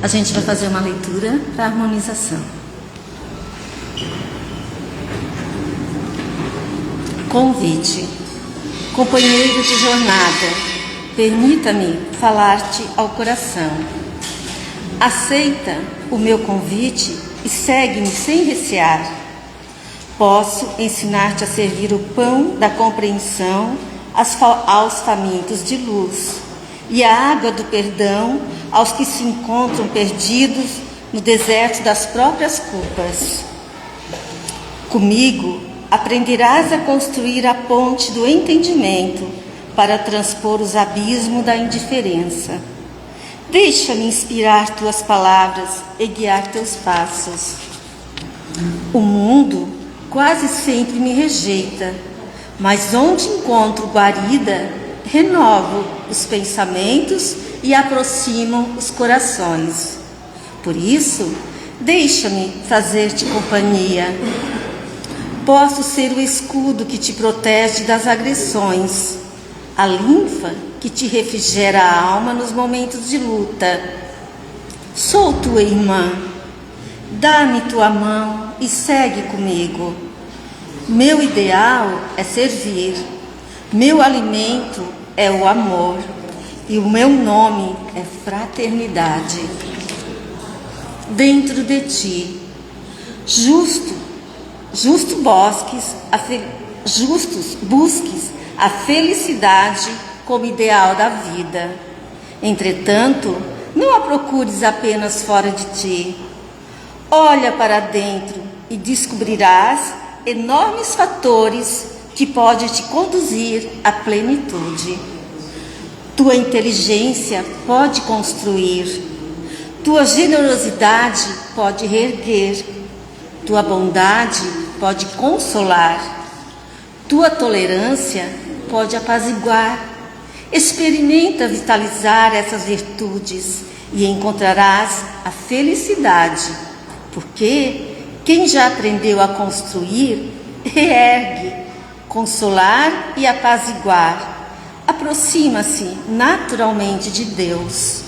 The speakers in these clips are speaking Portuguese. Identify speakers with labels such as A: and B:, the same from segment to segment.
A: A gente vai fazer uma leitura para harmonização. Convite. Companheiro de jornada, permita-me falar-te ao coração. Aceita o meu convite e segue-me sem recear. Posso ensinar-te a servir o pão da compreensão aos famintos de luz e a água do perdão aos que se encontram perdidos no deserto das próprias culpas. Comigo aprenderás a construir a ponte do entendimento para transpor os abismos da indiferença. Deixa-me inspirar tuas palavras e guiar teus passos. O mundo quase sempre me rejeita, mas onde encontro guarida, renovo os pensamentos e aproximo os corações. Por isso, deixa-me fazer-te companhia. Posso ser o escudo que te protege das agressões, a linfa que te refrigera a alma nos momentos de luta. Sou tua irmã. Dá-me tua mão e segue comigo. Meu ideal é servir. Meu alimento é o amor. E o meu nome é fraternidade. Dentro de ti, justos busques a felicidade como ideal da vida. Entretanto, não a procures apenas fora de ti. Olha para dentro e descobrirás enormes fatores que podem te conduzir à plenitude. Tua inteligência pode construir, tua generosidade pode reerguer, tua bondade pode consolar, tua tolerância pode apaziguar. Experimenta vitalizar essas virtudes e encontrarás a felicidade, porque quem já aprendeu a construir, reergue, consolar e apaziguar, aproxima-se naturalmente de Deus.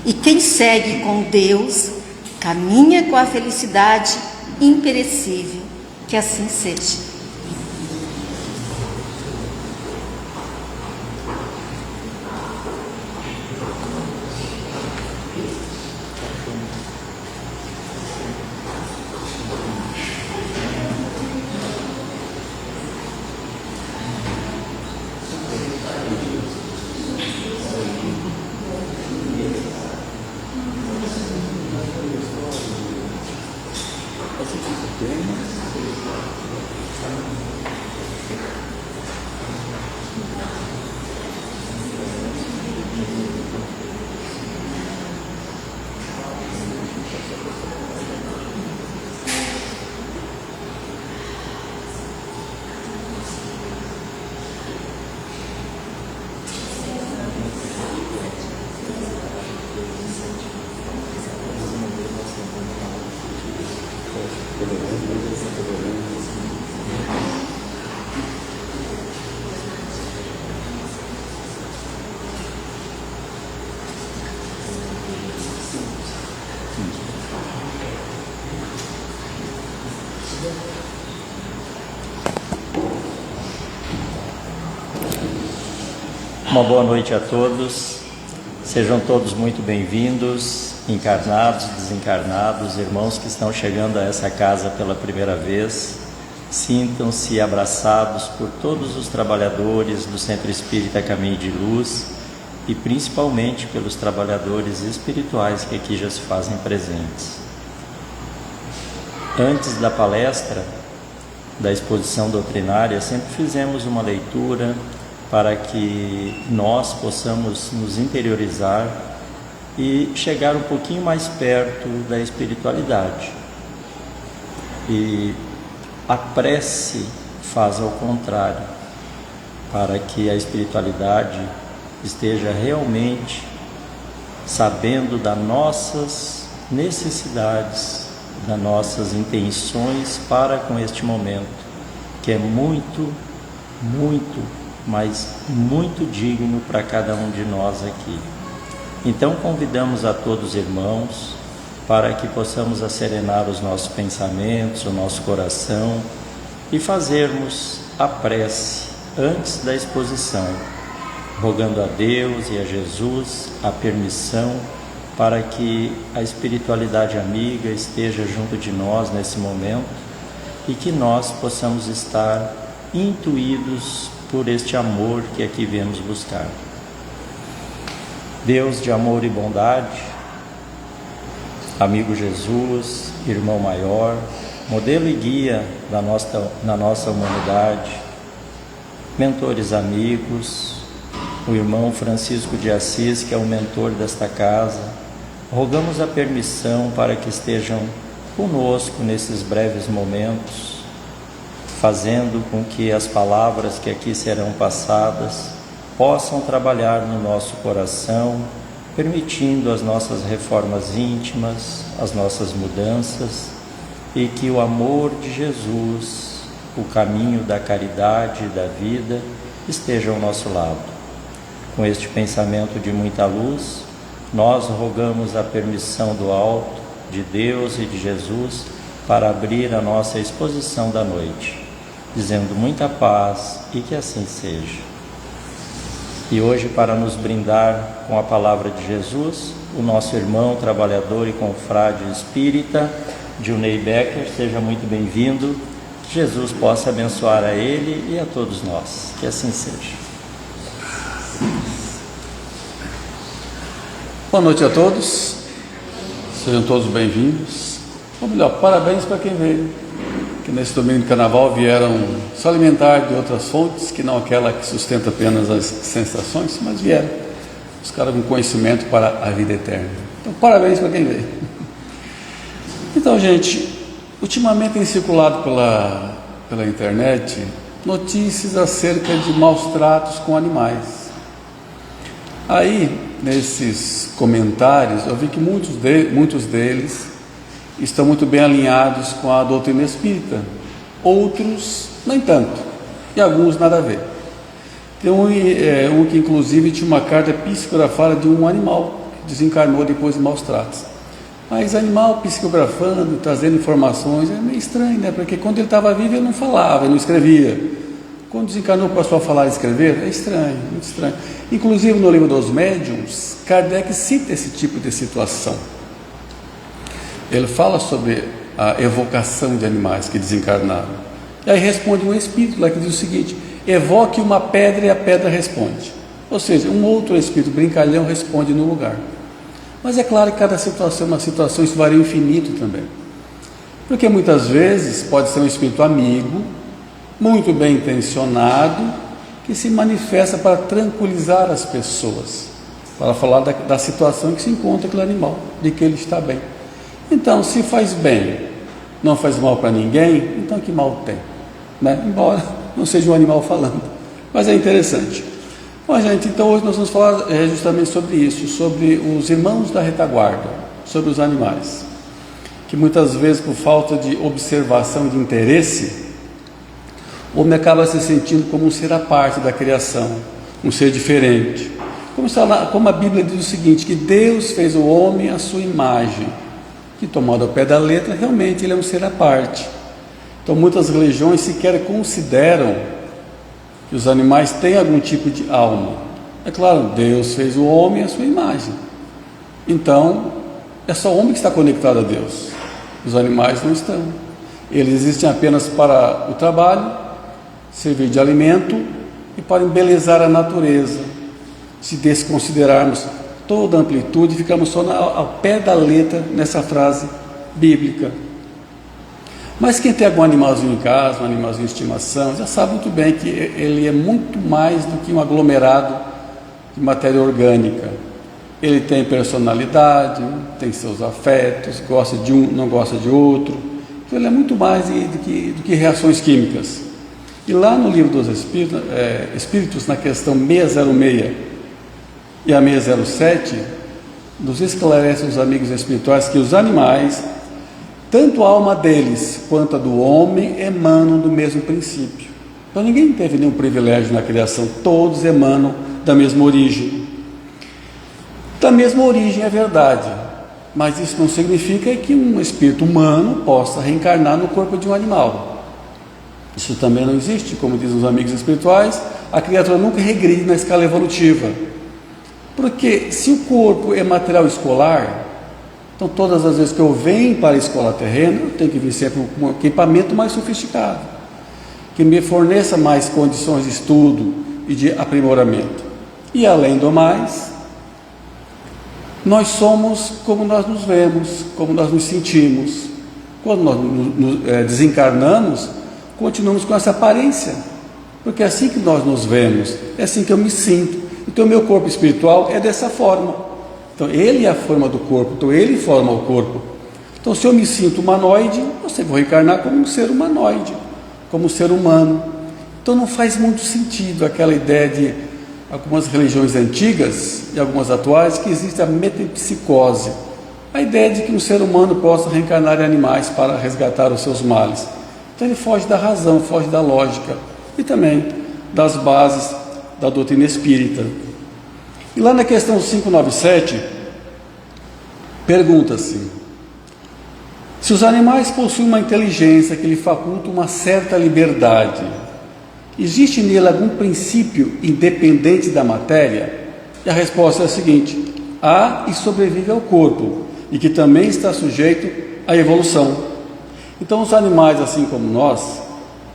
A: E quem segue com Deus, caminha com a felicidade imperecível. Que assim seja.
B: Uma boa noite a todos, sejam todos muito bem-vindos, encarnados, desencarnados, irmãos que estão chegando a essa casa pela primeira vez. Sintam-se abraçados por todos os trabalhadores do Centro Espírita Caminho de Luz e principalmente pelos trabalhadores espirituais que aqui já se fazem presentes. Antes da palestra, da exposição doutrinária, sempre fizemos uma leitura para que nós possamos nos interiorizar e chegar um pouquinho mais perto da espiritualidade. E a prece faz ao contrário, para que a espiritualidade esteja realmente sabendo das nossas necessidades, das nossas intenções para com este momento, que é muito, mas muito digno para cada um de nós aqui. Então convidamos a todos os irmãos para que possamos acerenar os nossos pensamentos, o nosso coração e fazermos a prece antes da exposição, rogando a Deus e a Jesus a permissão para que a espiritualidade amiga esteja junto de nós nesse momento e que nós possamos estar intuídos por este amor que aqui viemos buscar. Deus de amor e bondade, amigo Jesus, irmão maior, modelo e guia na nossa humanidade, mentores amigos, o irmão Francisco de Assis, que é o mentor desta casa, rogamos a permissão para que estejam conosco nesses breves momentos, fazendo com que as palavras que aqui serão passadas possam trabalhar no nosso coração, permitindo as nossas reformas íntimas, as nossas mudanças, e que o amor de Jesus, o caminho da caridade e da vida, esteja ao nosso lado. Com este pensamento de muita luz, nós rogamos a permissão do alto, de Deus e de Jesus, para abrir a nossa exposição da noite, dizendo muita paz e que assim seja. E hoje, para nos brindar com a palavra de Jesus, o nosso irmão, trabalhador e confrade espírita, Dilnei Becker, seja muito bem-vindo. Jesus possa abençoar a ele e a todos nós, que assim seja.
C: Boa noite a todos, sejam todos bem-vindos. Ou melhor, parabéns para quem veio, que nesse domingo de carnaval vieram se alimentar de outras fontes, que não aquela que sustenta apenas as sensações, mas vieram buscar algum conhecimento para a vida eterna. Então, parabéns para quem veio. Então, gente, ultimamente tem circulado pela internet notícias acerca de maus tratos com animais. Aí, nesses comentários, eu vi que muitos deles estão muito bem alinhados com a doutrina espírita, outros nem tanto, e alguns nada a ver. Tem um que inclusive tinha uma carta psicografada de um animal que desencarnou depois de maus tratos. Mas animal psicografando, trazendo informações, é meio estranho, né? Porque quando ele estava vivo ele não falava, ele não escrevia. Quando desencarnou passou a falar e escrever, é estranho, muito estranho. Inclusive no livro dos médiuns, Kardec cita esse tipo de situação. Ele fala sobre a evocação de animais que desencarnaram. E aí responde um espírito lá que diz o seguinte: evoque uma pedra e a pedra responde. Ou seja, um outro espírito brincalhão responde no lugar. Mas é claro que cada situação é uma situação, isso varia infinito também. Porque muitas vezes pode ser um espírito amigo, muito bem intencionado, que se manifesta para tranquilizar as pessoas, para falar da situação em que se encontra aquele animal, de que ele está bem. Então, se faz bem, não faz mal para ninguém, então que mal tem, né? Embora não seja um animal falando, mas é interessante. Bom, gente, então hoje nós vamos falar justamente sobre isso, sobre os irmãos da retaguarda, sobre os animais, que muitas vezes, por falta de observação, de interesse, o homem acaba se sentindo como um ser à parte da criação, um ser diferente. Como a Bíblia diz o seguinte, que Deus fez o homem à sua imagem, que tomado ao pé da letra, realmente ele é um ser à parte. Então muitas religiões sequer consideram que os animais têm algum tipo de alma. É claro, Deus fez o homem à sua imagem. Então, é só o homem que está conectado a Deus. Os animais não estão. Eles existem apenas para o trabalho, servir de alimento e para embelezar a natureza. Se desconsiderarmos toda a amplitude, ficamos só ao pé da letra nessa frase bíblica. Mas quem tem algum animalzinho em casa, um animalzinho de estimação, já sabe muito bem que ele é muito mais do que um aglomerado de matéria orgânica. Ele tem personalidade, tem seus afetos, gosta de um, não gosta de outro. Então ele é muito mais do que reações químicas. E lá no livro dos Espíritos, na questão 606 e a 607, nos esclarecem os amigos espirituais que os animais, tanto a alma deles quanto a do homem, emanam do mesmo princípio. Então ninguém teve nenhum privilégio na criação, todos emanam da mesma origem. da mesma origem, é verdade, mas isso não significa que um espírito humano possa reencarnar no corpo de um animal. Isso também não existe, como dizem os amigos espirituais, a criatura nunca regride na escala evolutiva. Porque se o corpo é material escolar, então todas as vezes que eu venho para a escola terrena, eu tenho que vir sempre com um equipamento mais sofisticado, que me forneça mais condições de estudo e de aprimoramento. E além do mais, nós somos como nós nos vemos, como nós nos sentimos. Quando nós desencarnamos, continuamos com essa aparência, porque é assim que nós nos vemos, é assim que eu me sinto. Então, o meu corpo espiritual é dessa forma. Então, ele é a forma do corpo, então ele forma o corpo. Então, se eu me sinto humanoide, eu sempre vou reencarnar como um ser humanoide, como um ser humano. Então, não faz muito sentido aquela ideia de algumas religiões antigas e algumas atuais, que existe a metempsicose, a ideia de que um ser humano possa reencarnar em animais para resgatar os seus males. Então ele foge da razão, foge da lógica e também das bases da doutrina espírita. E lá na questão 597, pergunta-se: se os animais possuem uma inteligência que lhe faculta uma certa liberdade, existe nele algum princípio independente da matéria? E a resposta é a seguinte: há, e sobrevive ao corpo, e que também está sujeito à evolução. Então os animais, assim como nós,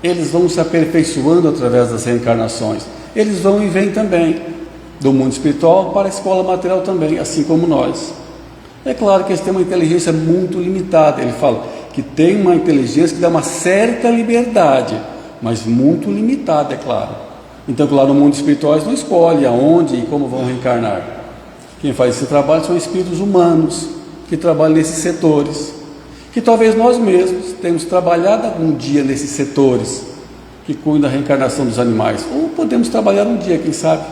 C: eles vão se aperfeiçoando através das reencarnações. Eles vão e vêm também do mundo espiritual para a escola material também, assim como nós. É claro que eles têm uma inteligência muito limitada. Ele fala que tem uma inteligência que dá uma certa liberdade, mas muito limitada, é claro. Então, claro, no mundo espiritual eles não escolhem aonde e como vão reencarnar. Quem faz esse trabalho são espíritos humanos que trabalham nesses setores, que talvez nós mesmos temos trabalhado algum dia nesses setores que cuidam da reencarnação dos animais, ou podemos trabalhar um dia, quem sabe,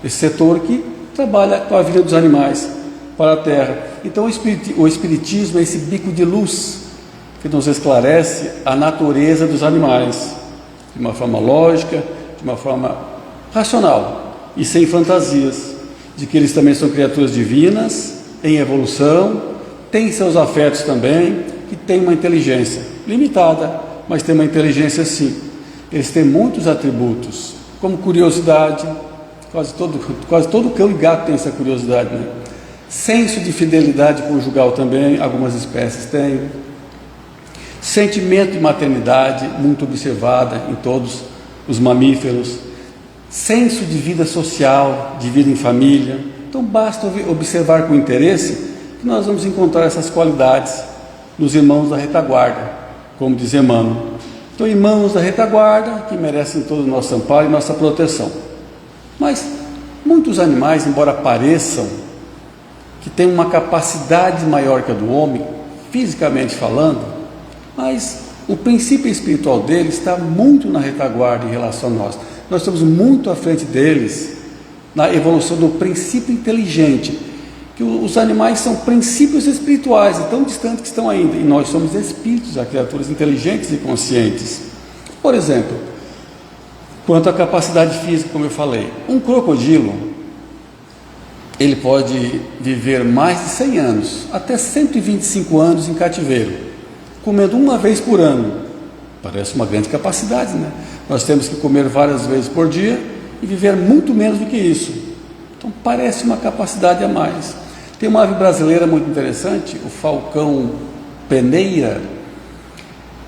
C: esse setor que trabalha com a vida dos animais para a Terra. Então o Espiritismo é esse bico de luz que nos esclarece a natureza dos animais, de uma forma lógica, de uma forma racional e sem fantasias, de que eles também são criaturas divinas, em evolução, têm seus afetos também, que têm uma inteligência limitada, mas tem uma inteligência sim. Eles têm muitos atributos, como curiosidade, quase todo cão e gato tem essa curiosidade, né? Senso de fidelidade conjugal também, algumas espécies têm. Sentimento de maternidade, muito observada em todos os mamíferos. Senso de vida social, de vida em família. Então basta observar com interesse que nós vamos encontrar essas qualidades nos irmãos da retaguarda, como diz Emmanuel. Então, irmãos da retaguarda que merecem todo o nosso amparo e nossa proteção. Mas muitos animais, embora pareçam que têm uma capacidade maior que a do homem, fisicamente falando, mas o princípio espiritual deles está muito na retaguarda em relação a nós. Nós estamos muito à frente deles na evolução do princípio inteligente, que os animais são princípios espirituais, e tão distantes que estão ainda, e nós somos espíritos, criaturas inteligentes e conscientes. Por exemplo, quanto à capacidade física, como eu falei, um crocodilo, ele pode viver mais de 100 anos, até 125 anos em cativeiro, comendo uma vez por ano. Parece uma grande capacidade, né? Nós temos que comer várias vezes por dia e viver muito menos do que isso. Então parece uma capacidade a mais. Tem uma ave brasileira muito interessante, o falcão peneira.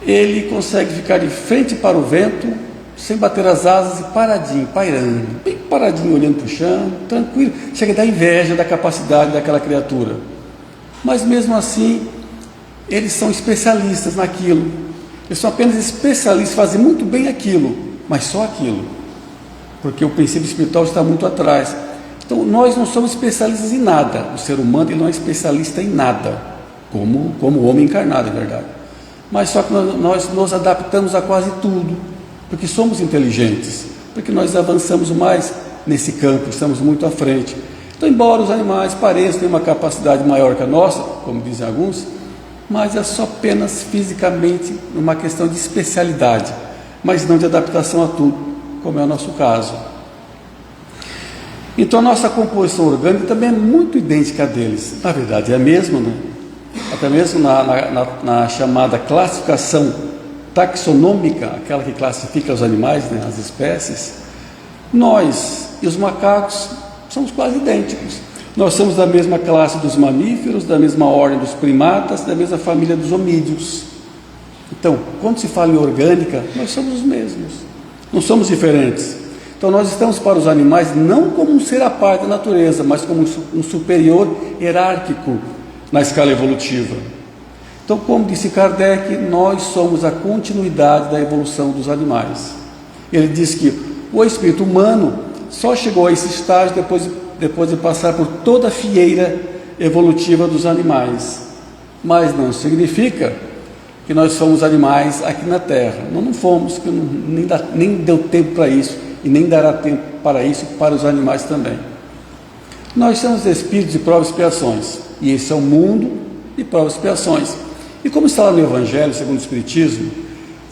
C: Ele consegue ficar de frente para o vento, sem bater as asas e paradinho, pairando, bem paradinho, olhando para o chão, tranquilo. Chega a dar inveja da capacidade daquela criatura. Mas mesmo assim, eles são especialistas naquilo. Eles são apenas especialistas, fazem muito bem aquilo, mas só aquilo, porque o princípio espiritual está muito atrás. Então nós não somos especialistas em nada. O ser humano ele não é especialista em nada, como o homem encarnado, é verdade. Mas só que nós nos adaptamos a quase tudo, porque somos inteligentes, porque nós avançamos mais nesse campo, estamos muito à frente. Então, embora os animais pareçam ter uma capacidade maior que a nossa, como dizem alguns, mas é só apenas fisicamente uma questão de especialidade, mas não de adaptação a tudo, como é o nosso caso. Então a nossa composição orgânica também é muito idêntica a deles. Na verdade é a mesma, né? Até mesmo na chamada classificação taxonômica, aquela que classifica os animais, né, as espécies, nós e os macacos somos quase idênticos. Nós somos da mesma classe dos mamíferos, da mesma ordem dos primatas, da mesma família dos homídeos. Então, quando se fala em orgânica, nós somos os mesmos, não somos diferentes. Então nós estamos para os animais não como um ser à parte da natureza, mas como um superior hierárquico na escala evolutiva. Então, como disse Kardec, nós somos a continuidade da evolução dos animais. Ele diz que o espírito humano só chegou a esse estágio depois de passar por toda a fieira evolutiva dos animais. Mas não significa que nós somos animais aqui na Terra. Não fomos, que nem deu tempo para isso, e nem dará tempo para isso para os animais também. Nós somos espíritos de provas e expiações, e esse é o mundo de provas e expiações. E como está lá no Evangelho, segundo o Espiritismo,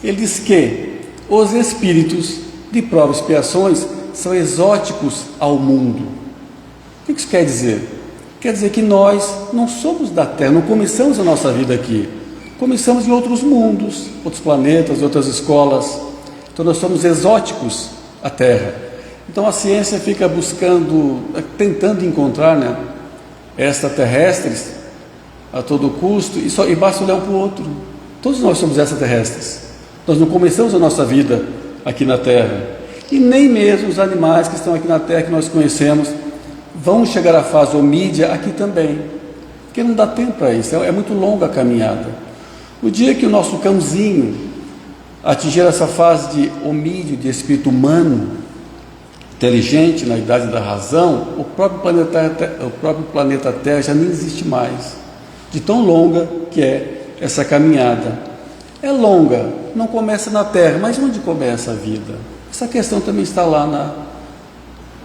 C: ele diz que os espíritos de provas e expiações são exóticos ao mundo. O que isso quer dizer? Quer dizer que nós não somos da Terra, não começamos a nossa vida aqui. Começamos em outros mundos, outros planetas, outras escolas. Então nós somos exóticos à Terra. Então a ciência fica tentando encontrar, né, extraterrestres a todo custo, e basta olhar um para o outro. Todos nós somos extraterrestres. Nós não começamos a nossa vida aqui na Terra. E nem mesmo os animais que estão aqui na Terra, que nós conhecemos, vão chegar à fase homídea aqui também. Porque não dá tempo para isso, é muito longa a caminhada. O dia que o nosso cãozinho atingir essa fase de homídeo, de espírito humano, inteligente, na idade da razão, o próprio planeta Terra já nem existe mais, de tão longa que é essa caminhada. É longa, não começa na Terra, mas onde começa a vida? Essa questão também está lá,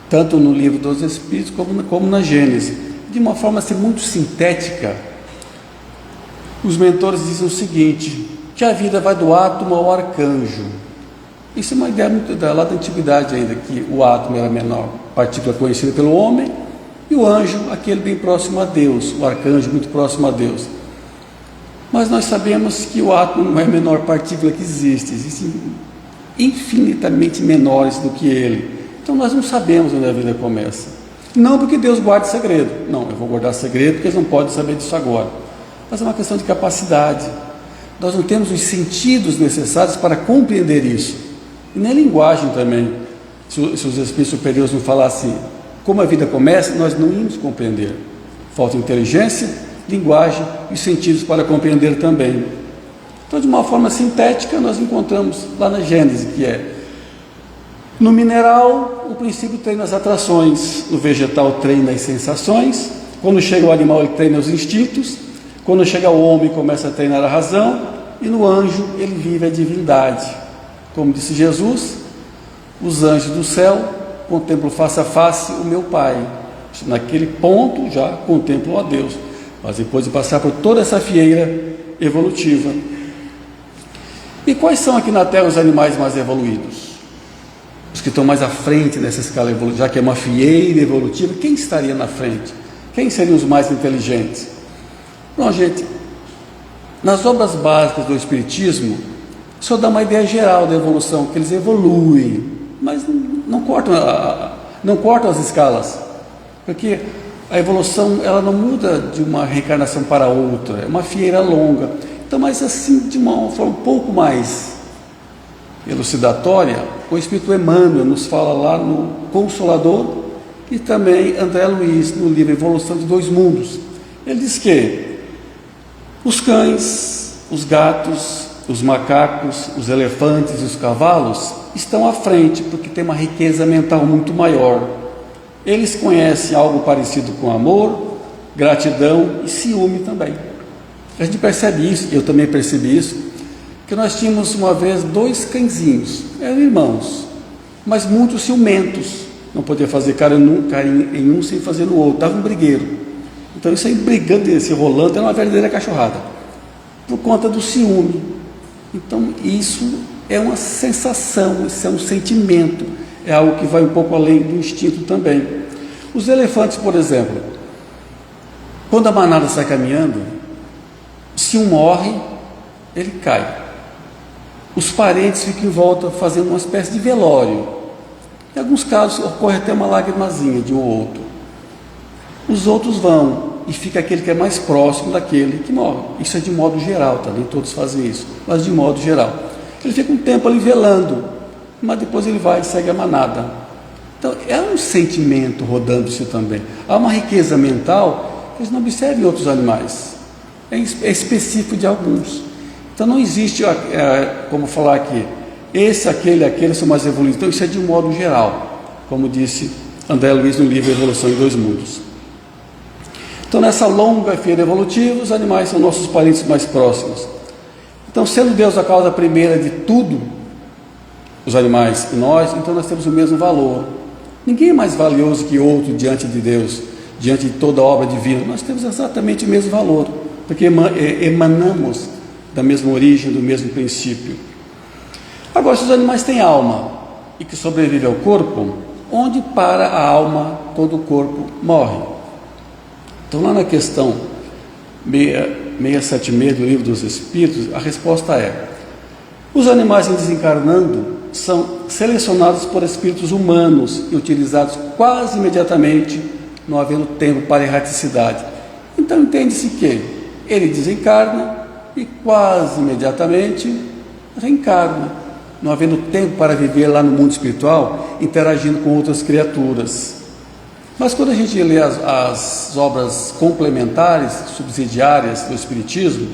C: tanto no livro dos Espíritos como na Gênese. De uma forma assim, muito sintética, os mentores dizem o seguinte, que a vida vai do átomo ao arcanjo. Isso é uma ideia muito lá da antiguidade ainda, que o átomo era a menor partícula conhecida pelo homem, e o anjo, aquele bem próximo a Deus, o arcanjo muito próximo a Deus. Mas nós sabemos que o átomo não é a menor partícula que existe, existem infinitamente menores do que ele. Então nós não sabemos onde a vida começa. Não porque Deus guarde segredo. Não, eu vou guardar segredo porque eles não podem saber disso agora. Mas é uma questão de capacidade. Nós não temos os sentidos necessários para compreender isso. E nem a linguagem também. Se os espíritos superiores não falassem como a vida começa, nós não íamos compreender. Falta inteligência, linguagem e sentidos para compreender também. Então, de uma forma sintética, nós encontramos lá na Gênese, que é: no mineral, o princípio treina as atrações, no vegetal treina as sensações, quando chega o animal ele treina os instintos, quando chega o homem começa a treinar a razão, e no anjo ele vive a divindade. Como disse Jesus, os anjos do céu contemplam face a face o meu Pai. Naquele ponto já contemplam a Deus, mas depois de passar por toda essa fieira evolutiva. E quais são aqui na Terra os animais mais evoluídos? Os que estão mais à frente nessa escala evolutiva, já que é uma fieira evolutiva, quem estaria na frente? Quem seriam os mais inteligentes? Bom, gente, nas obras básicas do Espiritismo, só dá uma ideia geral da evolução, que eles evoluem, mas não cortam as escalas, porque a evolução ela não muda de uma reencarnação para outra, é uma fieira longa. Então, mas assim, de uma forma um pouco mais elucidatória, o Espírito Emmanuel nos fala lá no Consolador, e também André Luiz no livro Evolução de Dois Mundos. Ele diz que os cães, os gatos, os macacos, os elefantes e os cavalos estão à frente, porque tem uma riqueza mental muito maior. Eles conhecem algo parecido com amor, gratidão e ciúme também. A gente percebe isso, eu também percebi isso, que nós tínhamos uma vez 2 cãezinhos, eram irmãos, mas muito ciumentos, não podia fazer carinho em um sem fazer no outro, dava um brigueiro. Então isso aí brigando, se rolando, era uma verdadeira cachorrada, por conta do ciúme. Então isso é uma sensação, isso é um sentimento, é algo que vai um pouco além do instinto também. Os elefantes, por exemplo, quando a manada sai caminhando, se um morre, ele cai. Os parentes ficam em volta fazendo uma espécie de velório. Em alguns casos ocorre até uma lagrimazinha de um ou outro. Os outros vão e fica aquele que é mais próximo daquele que morre. Isso é de modo geral, tá? Nem todos fazem isso, mas de modo geral. Ele fica um tempo ali velando, mas depois ele vai e segue a manada. Então é um sentimento rodando-se também. Há uma riqueza mental que eles não observam em outros animais. É específico de alguns. Então não existe como falar aqui, esse, aquele são mais evoluídos. Então isso é de um modo geral, como disse André Luiz no livro Evolução em Dois Mundos. Então nessa longa feira evolutiva, os animais são nossos parentes mais próximos. Então, sendo Deus a causa primeira de tudo, os animais e nós, então nós temos o mesmo valor. Ninguém é mais valioso que outro diante de Deus, diante de toda a obra divina. Nós temos exatamente o mesmo valor, porque emanamos da mesma origem, do mesmo princípio. Agora, se os animais têm alma e que sobrevivem ao corpo, onde para a alma quando o corpo morre? Então, lá na questão 676 do Livro dos Espíritos, a resposta é: os animais em desencarnando são selecionados por espíritos humanos e utilizados quase imediatamente, não havendo tempo para erraticidade. Então entende-se que ele desencarna e quase imediatamente reencarna, não havendo tempo para viver lá no mundo espiritual, interagindo com outras criaturas. Mas quando a gente lê as obras complementares, subsidiárias do Espiritismo,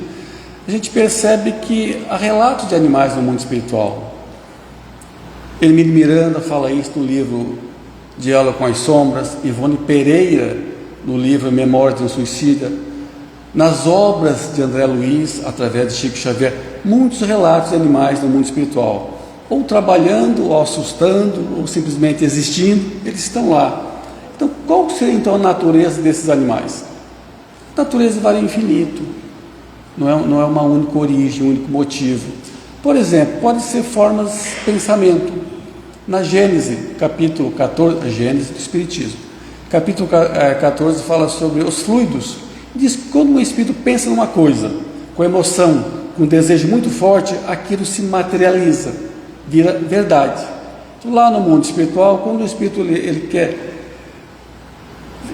C: a gente percebe que há relatos de animais no mundo espiritual. Hermínio Miranda fala isso no livro Diálogo com as Sombras, Ivone Pereira no livro Memórias de um Suicida, nas obras de André Luiz, através de Chico Xavier, muitos relatos de animais no mundo espiritual, ou trabalhando, ou assustando, ou simplesmente existindo, eles estão lá. Então, qual seria então a natureza desses animais? A natureza varia infinito, não é uma única origem, um único motivo. Por exemplo, pode ser formas de pensamento. Na Gênese, capítulo 14, a Gênese do Espiritismo, capítulo 14 fala sobre os fluidos. Diz que quando um espírito pensa numa coisa, com emoção, com um desejo muito forte, aquilo se materializa, vira verdade. Então, lá no mundo espiritual, quando o espírito ele quer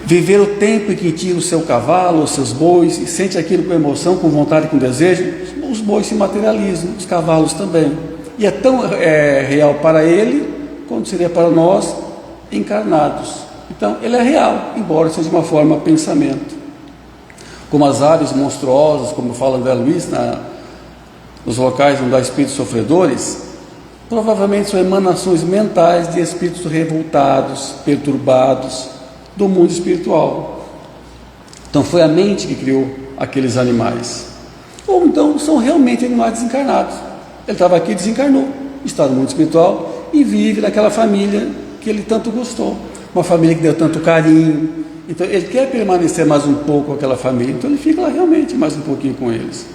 C: viver o tempo em que tira o seu cavalo, os seus bois, e sente aquilo com emoção, com vontade, com desejo, os bois se materializam, os cavalos também. E é tão real para ele, quanto seria para nós, encarnados. Então, ele é real, embora seja de uma forma pensamento. Como as aves monstruosas, como fala André Luiz, nos locais onde há espíritos sofredores, provavelmente são emanações mentais de espíritos revoltados, perturbados, do mundo espiritual. Então foi a mente que criou aqueles animais. Ou então são realmente animais desencarnados. Ele estava aqui, desencarnou, está no mundo espiritual e vive naquela família que ele tanto gostou, uma família que deu tanto carinho. Então ele quer permanecer mais um pouco com aquela família, então ele fica lá realmente mais um pouquinho com eles.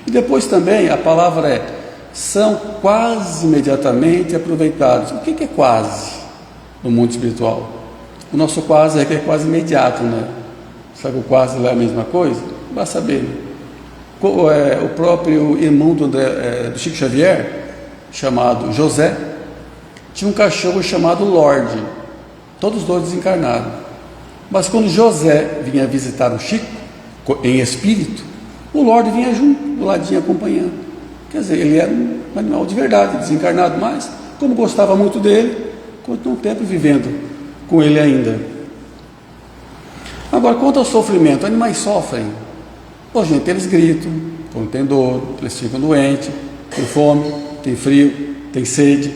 C: E depois também a palavra são quase imediatamente aproveitados. O que é quase no mundo espiritual? O nosso quase é que é quase imediato, né? Sabe, o quase lá é a mesma coisa? Vai saber. O próprio irmão do Chico Xavier, chamado José, tinha um cachorro chamado Lorde, todos os dois desencarnados. Mas quando José vinha visitar o Chico, em espírito, o Lorde vinha junto, do ladinho acompanhando. Quer dizer, ele era um animal de verdade, desencarnado, mas como gostava muito dele, continuou um tempo vivendo com ele ainda. Agora, quanto ao sofrimento, animais sofrem. Pô, gente, eles gritam quando tem dor, eles ficam doentes, tem fome, tem frio, tem sede.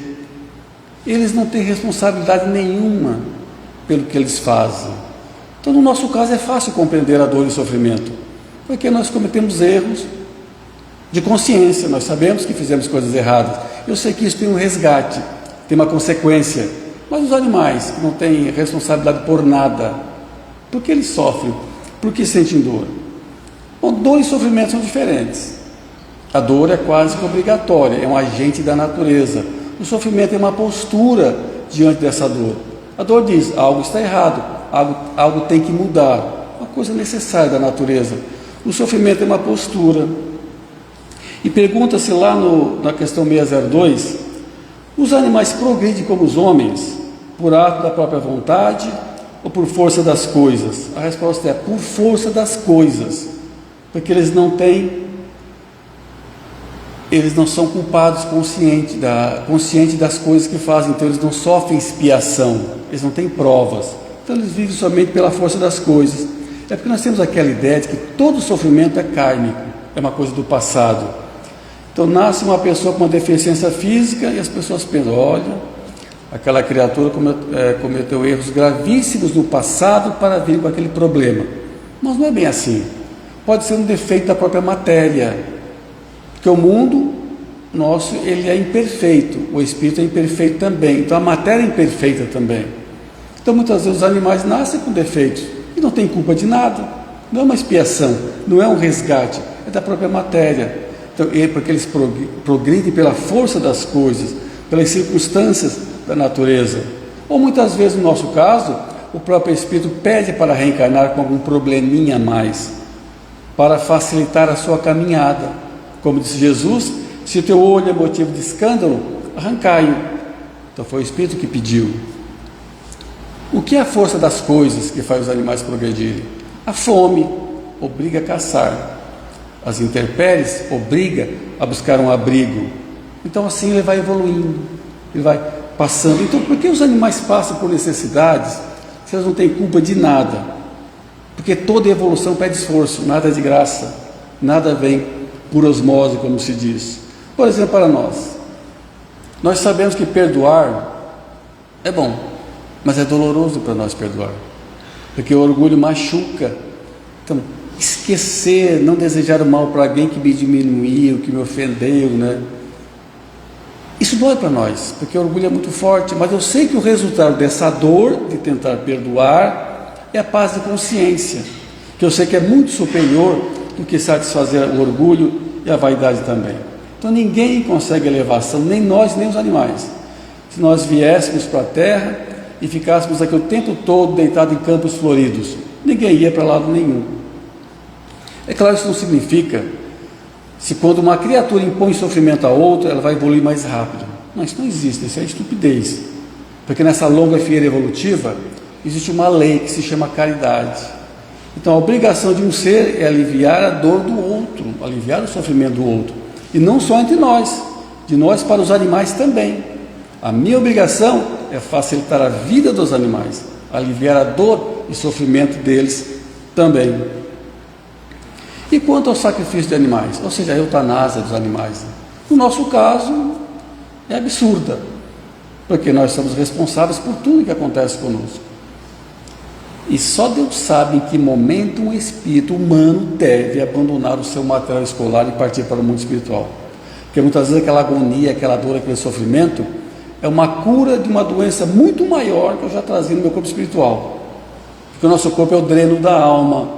C: Eles não têm responsabilidade nenhuma pelo que eles fazem. Então, no nosso caso, é fácil compreender a dor e o sofrimento, porque nós cometemos erros de consciência, nós sabemos que fizemos coisas erradas. Eu sei que isso tem um resgate, tem uma consequência. Mas os animais que não têm responsabilidade por nada, por que eles sofrem? Por que sentem dor? Bom, dor e sofrimento são diferentes. A dor é quase que obrigatória, é um agente da natureza. O sofrimento é uma postura diante dessa dor. A dor diz, algo está errado, algo tem que mudar, uma coisa necessária da natureza. O sofrimento é uma postura. E pergunta-se lá na questão 602, os animais progridem como os homens, por ato da própria vontade ou por força das coisas? A resposta é por força das coisas, porque eles não são culpados consciente das coisas que fazem, então eles não sofrem expiação, eles não têm provas, então eles vivem somente pela força das coisas. É porque nós temos aquela ideia de que todo sofrimento é kármico, é uma coisa do passado. Então nasce uma pessoa com uma deficiência física e as pessoas pensam, olha, aquela criatura cometeu erros gravíssimos no passado para vir com aquele problema. Mas não é bem assim. Pode ser um defeito da própria matéria, porque o mundo nosso ele é imperfeito, o espírito é imperfeito também, então a matéria é imperfeita também. Então muitas vezes os animais nascem com defeitos e não tem culpa de nada, não é uma expiação, não é um resgate, é da própria matéria. Então, porque eles progridem pela força das coisas, pelas circunstâncias da natureza. Ou muitas vezes, no nosso caso, o próprio espírito pede para reencarnar com algum probleminha a mais, para facilitar a sua caminhada. Como disse Jesus, se o teu olho é motivo de escândalo, arrancai-o. Então foi o espírito que pediu. O que é a força das coisas que faz os animais progredirem? A fome obriga a caçar. As intempéries obriga a buscar um abrigo. Então assim ele vai evoluindo, ele vai passando. Então por que os animais passam por necessidades se eles não têm culpa de nada? Porque toda evolução pede esforço, nada é de graça, nada vem por osmose, como se diz. Por exemplo, para nós sabemos que perdoar é bom, mas é doloroso para nós perdoar, porque o orgulho machuca. Então esquecer, não desejar o mal para alguém que me diminuiu, que me ofendeu, né? Isso dói para nós, porque o orgulho é muito forte, mas eu sei que o resultado dessa dor, de tentar perdoar, é a paz de consciência, que eu sei que é muito superior do que satisfazer o orgulho e a vaidade também. Então ninguém consegue elevação, nem nós, nem os animais. Se nós viéssemos para a Terra e ficássemos aqui o tempo todo deitado em campos floridos, ninguém ia para lado nenhum. É claro, isso não significa se quando uma criatura impõe sofrimento a outra, ela vai evoluir mais rápido. Não, isso não existe, isso é estupidez. Porque nessa longa fieira evolutiva, existe uma lei que se chama caridade. Então a obrigação de um ser é aliviar a dor do outro, aliviar o sofrimento do outro. E não só entre nós, de nós para os animais também. A minha obrigação é facilitar a vida dos animais, aliviar a dor e sofrimento deles também. E quanto ao sacrifício de animais, ou seja, a eutanásia dos animais, no nosso caso é absurda, porque nós somos responsáveis por tudo que acontece conosco. E só Deus sabe em que momento um espírito humano deve abandonar o seu material escolar e partir para o mundo espiritual. Porque muitas vezes aquela agonia, aquela dor, aquele sofrimento é uma cura de uma doença muito maior que eu já trazia no meu corpo espiritual. Porque o nosso corpo é o dreno da alma.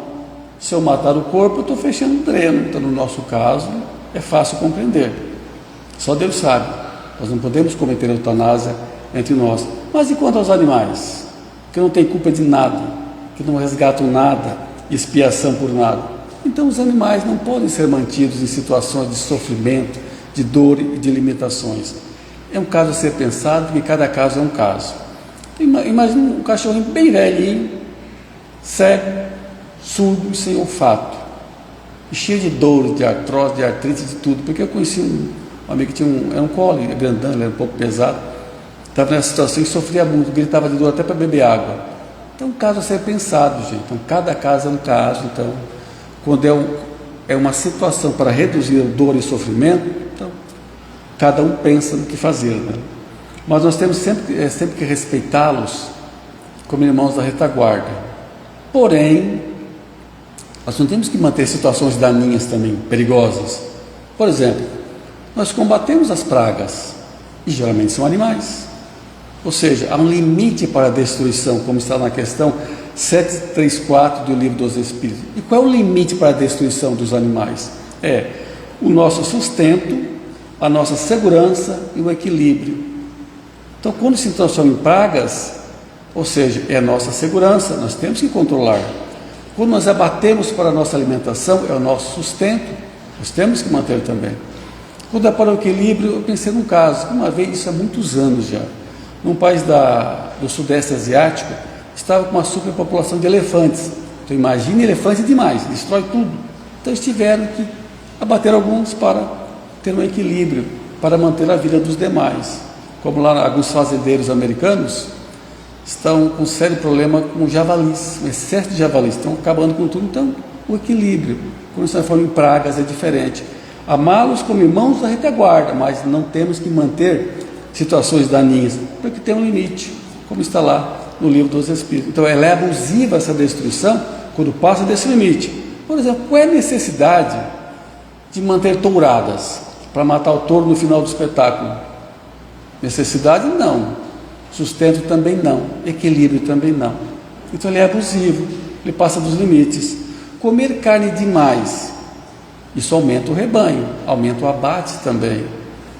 C: Se eu matar o corpo, eu estou fechando o dreno. Então, no nosso caso, é fácil compreender. Só Deus sabe. Nós não podemos cometer eutanásia entre nós. Mas e quanto aos animais? Que não têm culpa de nada, que não resgatam nada, expiação por nada. Então, os animais não podem ser mantidos em situações de sofrimento, de dor e de limitações. É um caso a ser pensado, porque cada caso é um caso. Imagina um cachorrinho bem velhinho, cego, surdo e sem olfato, e cheio de dores, de artrose, de artrite, de tudo, porque eu conheci um amigo que era um collie, grandão, ele era um pouco pesado, estava nessa situação e sofria muito, gritava de dor até para beber água. Então é um caso a ser pensado, gente. Então cada caso é um caso. Então quando é uma situação para reduzir a dor e sofrimento, então cada um pensa no que fazer, né? Mas nós temos sempre que respeitá-los como irmãos da retaguarda. Porém, nós não temos que manter situações daninhas também, perigosas. Por exemplo, nós combatemos as pragas, e geralmente são animais. Ou seja, há um limite para a destruição, como está na questão 734 do Livro dos Espíritos. E qual é o limite para a destruição dos animais? É o nosso sustento, a nossa segurança e o equilíbrio. Então, quando se transforma em pragas, Ou seja, é a nossa segurança, nós temos que controlar. Quando nós abatemos para a nossa alimentação, é o nosso sustento, nós temos que manter também. Quando é para o equilíbrio, eu pensei num caso, uma vez, isso há muitos anos já, num país do Sudeste Asiático, estava com uma superpopulação de elefantes. Então imagine elefante demais, destrói tudo. Então eles tiveram que abater alguns para ter um equilíbrio, para manter a vida dos demais. Como lá alguns fazendeiros americanos estão com um sério problema com javalis, um excesso de javalis, estão acabando com tudo. Então o equilíbrio, quando nós falamos em pragas, é diferente. Amá-los como irmãos da retaguarda, mas não temos que manter situações daninhas, porque tem um limite, como está lá no livro dos Espíritos. Então ela é abusiva, essa destruição, quando passa desse limite. Por exemplo, qual é a necessidade de manter touradas para matar o touro no final do espetáculo? Necessidade não, sustento também não, equilíbrio também não. Então ele é abusivo, ele passa dos limites. Comer carne demais, isso aumenta o rebanho, aumenta o abate também.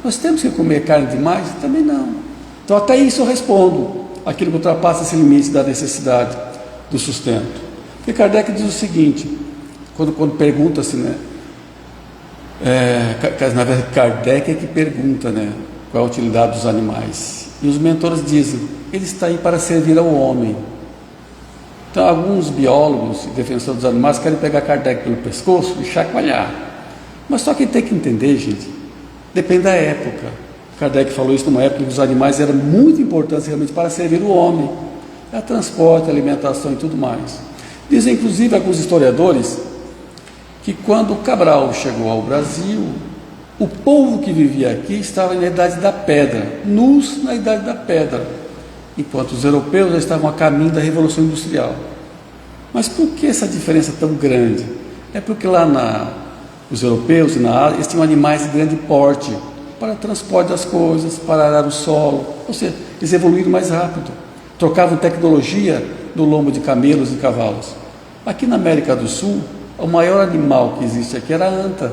C: Nós temos que comer carne demais? Também não. Então até isso eu respondo, aquilo que ultrapassa esse limite da necessidade do sustento. Porque Kardec diz o seguinte, quando pergunta-se, né? Na verdade Kardec é que pergunta, né? Qual a utilidade dos animais. E os mentores dizem, ele está aí para servir ao homem. Então alguns biólogos e defensores dos animais querem pegar Kardec pelo pescoço e chacoalhar. Mas só que tem que entender, gente, depende da época. Kardec falou isso numa época em que os animais eram muito importantes realmente para servir o homem, a transporte, alimentação e tudo mais. Dizem inclusive alguns historiadores que quando Cabral chegou ao Brasil, o povo que vivia aqui estava na idade da pedra, nus na idade da pedra, enquanto os europeus já estavam a caminho da Revolução Industrial. Mas por que essa diferença tão grande? É porque lá os europeus e na Ásia, eles tinham animais de grande porte, para transporte das coisas, para arar o solo, ou seja, eles evoluíram mais rápido, trocavam tecnologia do lombo de camelos e cavalos. Aqui na América do Sul, o maior animal que existe aqui era a anta.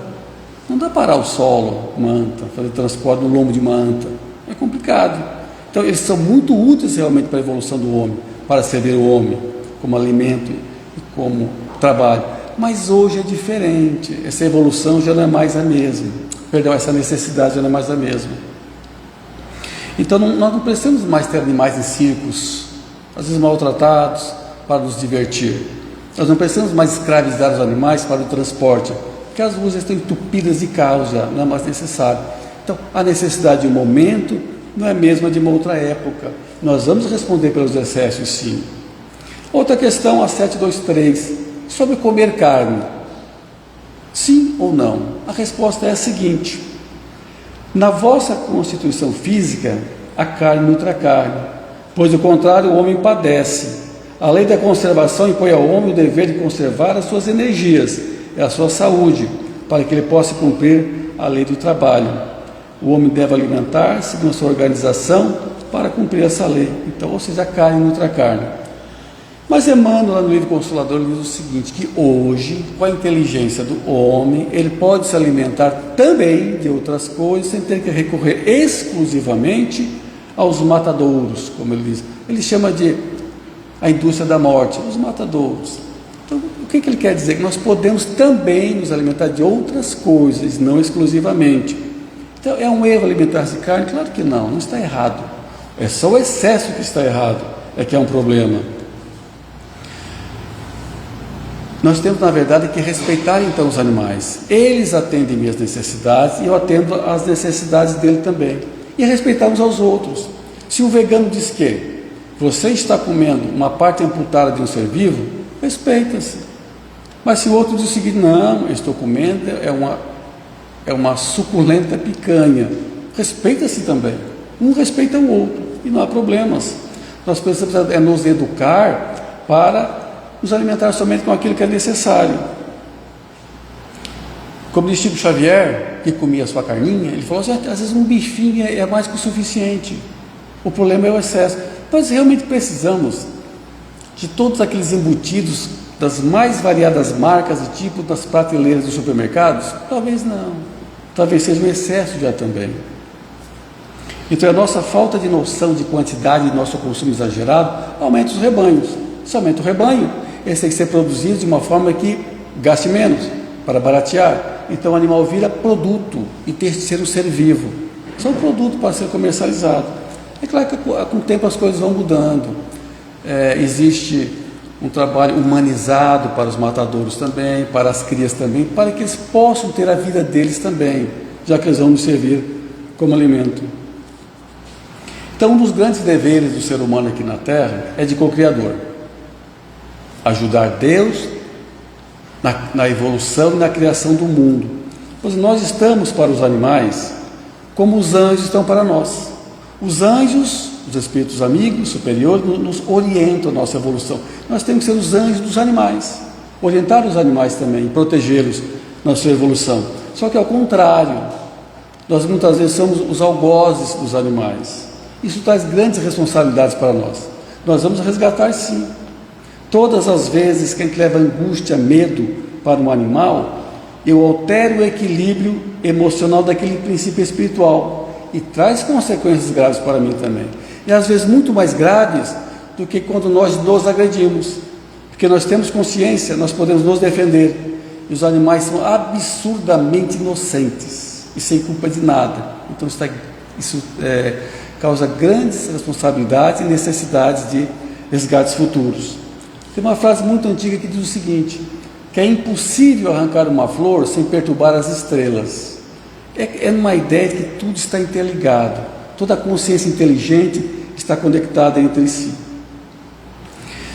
C: Não dá para arar o solo, uma anta, fazer transporte no lombo de uma anta, é complicado. Então eles são muito úteis realmente para a evolução do homem, para servir o homem como alimento e como trabalho. Mas hoje é diferente, essa evolução já não é mais a mesma. Perdão, essa necessidade já não é mais a mesma. Então nós não precisamos mais ter animais em circos, às vezes maltratados, para nos divertir. Nós não precisamos mais escravizar os animais para o transporte, porque as ruas estão entupidas de carros já, não é mais necessário. Então a necessidade de um momento não é a mesma de uma outra época. Nós vamos responder pelos excessos, sim. Outra questão, a 723, sobre comer carne. Sim ou não? A resposta é a seguinte: na vossa constituição física, a carne nutre a carne, pois do contrário o homem padece. A lei da conservação impõe ao homem o dever de conservar as suas energias e a sua saúde, para que ele possa cumprir a lei do trabalho. O homem deve alimentar-se na sua organização para cumprir essa lei. Então, ou seja, a carne nutre a carne. Mas Emmanuel, lá no livro Consolador, ele diz o seguinte, que hoje, com a inteligência do homem, ele pode se alimentar também de outras coisas, sem ter que recorrer exclusivamente aos matadouros, como ele diz. Ele chama de a indústria da morte, os matadouros. Então, o que ele quer dizer? Que nós podemos também nos alimentar de outras coisas, não exclusivamente. Então, é um erro alimentar-se de carne? Claro que não, não está errado. É só o excesso que está errado, é que é um problema. Nós temos, na verdade, que respeitar então os animais. Eles atendem minhas necessidades e eu atendo às necessidades dele também. E respeitar uns aos outros. Se o vegano diz que você está comendo uma parte amputada de um ser vivo, respeita-se. Mas se o outro diz o seguinte, não, eu estou comendo é uma suculenta picanha, respeita-se também. Um respeita o outro e não há problemas. Nós precisamos nos educar para nos alimentar somente com aquilo que é necessário. Como diz Chico Xavier, que comia a sua carninha, ele falou assim, às vezes um bifinho é mais que o suficiente. O problema é o excesso. Nós realmente precisamos de todos aqueles embutidos das mais variadas marcas e tipos das prateleiras dos supermercados? Talvez não. Talvez seja um excesso já também. Então a nossa falta de noção de quantidade de nosso consumo exagerado aumenta os rebanhos. Se aumenta o rebanho, esse tem que ser produzido de uma forma que gaste menos, para baratear. Então o animal vira produto e tem que ser um ser vivo. São produto para ser comercializado. É claro que com o tempo as coisas vão mudando. Existe um trabalho humanizado para os matadouros também, para as crias também, para que eles possam ter a vida deles também, já que eles vão nos servir como alimento. Então, um dos grandes deveres do ser humano aqui na Terra é de co-criador. Ajudar Deus na evolução e na criação do mundo. Pois nós estamos para os animais como os anjos estão para nós. Os anjos, os espíritos amigos, superiores, nos orientam a nossa evolução. Nós temos que ser os anjos dos animais, orientar os animais também, protegê-los na sua evolução. Só que ao contrário, nós muitas vezes somos os algozes dos animais. Isso traz grandes responsabilidades para nós. Nós vamos resgatar sim. Todas as vezes que a gente leva angústia, medo para um animal, eu altero o equilíbrio emocional daquele princípio espiritual e traz consequências graves para mim também. E às vezes muito mais graves do que quando nós nos agredimos, porque nós temos consciência, nós podemos nos defender, e os animais são absurdamente inocentes e sem culpa de nada. Então isso causa grandes responsabilidades e necessidades de resgates futuros. Tem uma frase muito antiga que diz o seguinte, que é impossível arrancar uma flor sem perturbar as estrelas. É uma ideia de que tudo está interligado, toda a consciência inteligente está conectada entre si.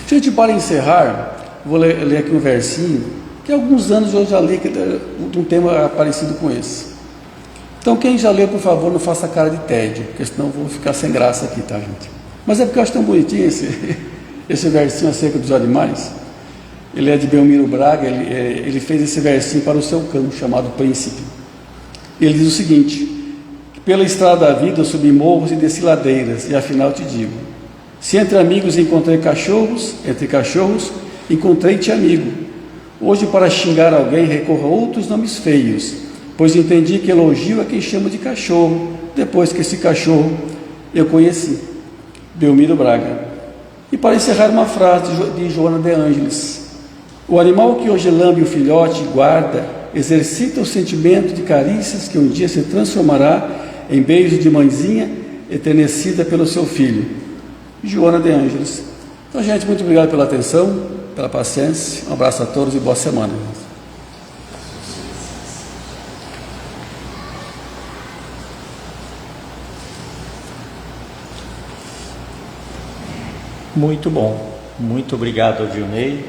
C: Gente, para encerrar, vou ler aqui um versinho, que há alguns anos eu já li, de um tema parecido com esse. Então quem já leu, por favor, não faça cara de tédio, porque senão eu vou ficar sem graça aqui, tá, gente? Mas é porque eu acho tão bonitinho esse versinho acerca dos animais. Ele é de Belmiro Braga, ele fez esse versinho para o seu cão, chamado Príncipe. Ele diz o seguinte, pela estrada da vida eu subi morros e desci ladeiras, e afinal te digo, se entre amigos encontrei cachorros, entre cachorros encontrei-te amigo. Hoje para xingar alguém recorro a outros nomes feios, pois entendi que elogio é quem chama de cachorro, depois que esse cachorro eu conheci. Belmiro Braga. E para encerrar, uma frase de Joana de Ângeles. O animal que hoje lambe o filhote e guarda, exercita o sentimento de carícias que um dia se transformará em beijo de mãezinha eternecida pelo seu filho. Joana de Ângeles. Então, gente, muito obrigado pela atenção, pela paciência. Um abraço a todos e boa semana.
B: Muito bom. Muito obrigado, Dionei,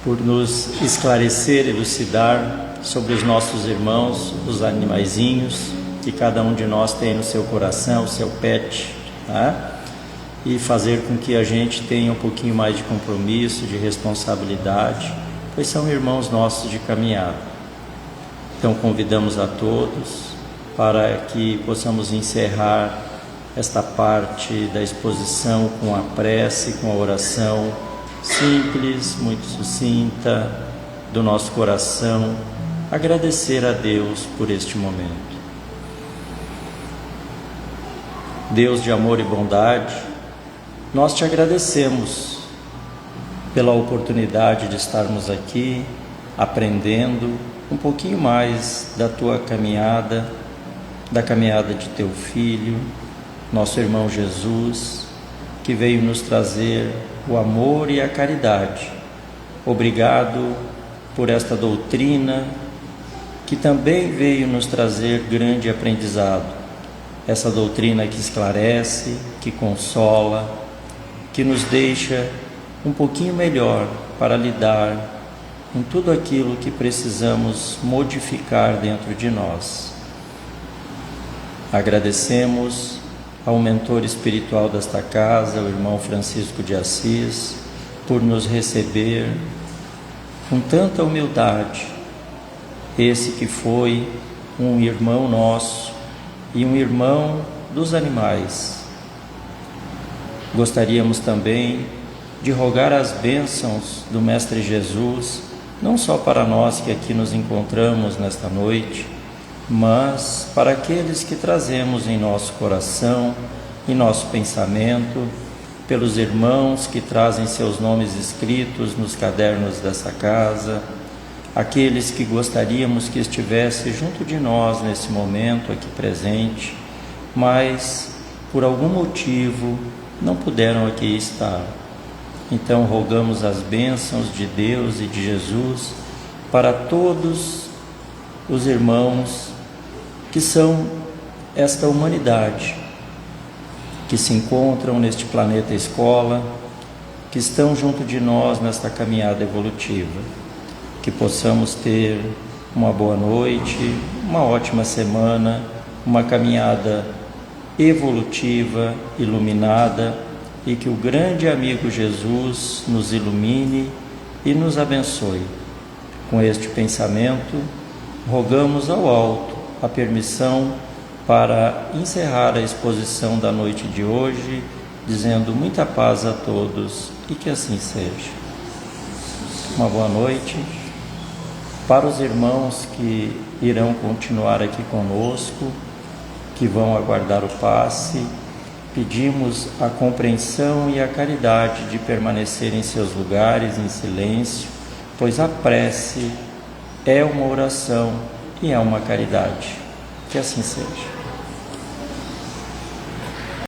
B: por nos esclarecer, elucidar sobre os nossos irmãos, os animaizinhos que cada um de nós tem no seu coração, o seu pet, tá? E fazer com que a gente tenha um pouquinho mais de compromisso, de responsabilidade, pois são irmãos nossos de caminhada. Então convidamos a todos para que possamos encerrar esta parte da exposição com a prece, com a oração simples, muito sucinta, do nosso coração, agradecer a Deus por este momento. Deus de amor e bondade, nós te agradecemos pela oportunidade de estarmos aqui aprendendo um pouquinho mais da tua caminhada, da caminhada de teu filho, nosso irmão Jesus, que veio nos trazer o amor e a caridade. Obrigado por esta doutrina que também veio nos trazer grande aprendizado. Essa doutrina que esclarece, que consola, que nos deixa um pouquinho melhor para lidar com tudo aquilo que precisamos modificar dentro de nós. Agradecemos ao mentor espiritual desta casa, o irmão Francisco de Assis, por nos receber com tanta humildade, esse que foi um irmão nosso e um irmão dos animais. Gostaríamos também de rogar as bênçãos do Mestre Jesus, não só para nós que aqui nos encontramos nesta noite, mas para aqueles que trazemos em nosso coração, em nosso pensamento, pelos irmãos que trazem seus nomes escritos nos cadernos dessa casa, aqueles que gostaríamos que estivesse junto de nós nesse momento aqui presente, mas por algum motivo não puderam aqui estar. Então rogamos as bênçãos de Deus e de Jesus para todos os irmãos que são esta humanidade, que se encontram neste planeta escola, que estão junto de nós nesta caminhada evolutiva. Que possamos ter uma boa noite, uma ótima semana, uma caminhada evolutiva, iluminada, e que o grande amigo Jesus nos ilumine e nos abençoe. Com este pensamento, rogamos ao alto a permissão para encerrar a exposição da noite de hoje, dizendo muita paz a todos e que assim seja. Uma boa noite. Para os irmãos que irão continuar aqui conosco, que vão aguardar o passe, pedimos a compreensão e a caridade de permanecer em seus lugares em silêncio, pois a prece é uma oração e é uma caridade. Que assim seja.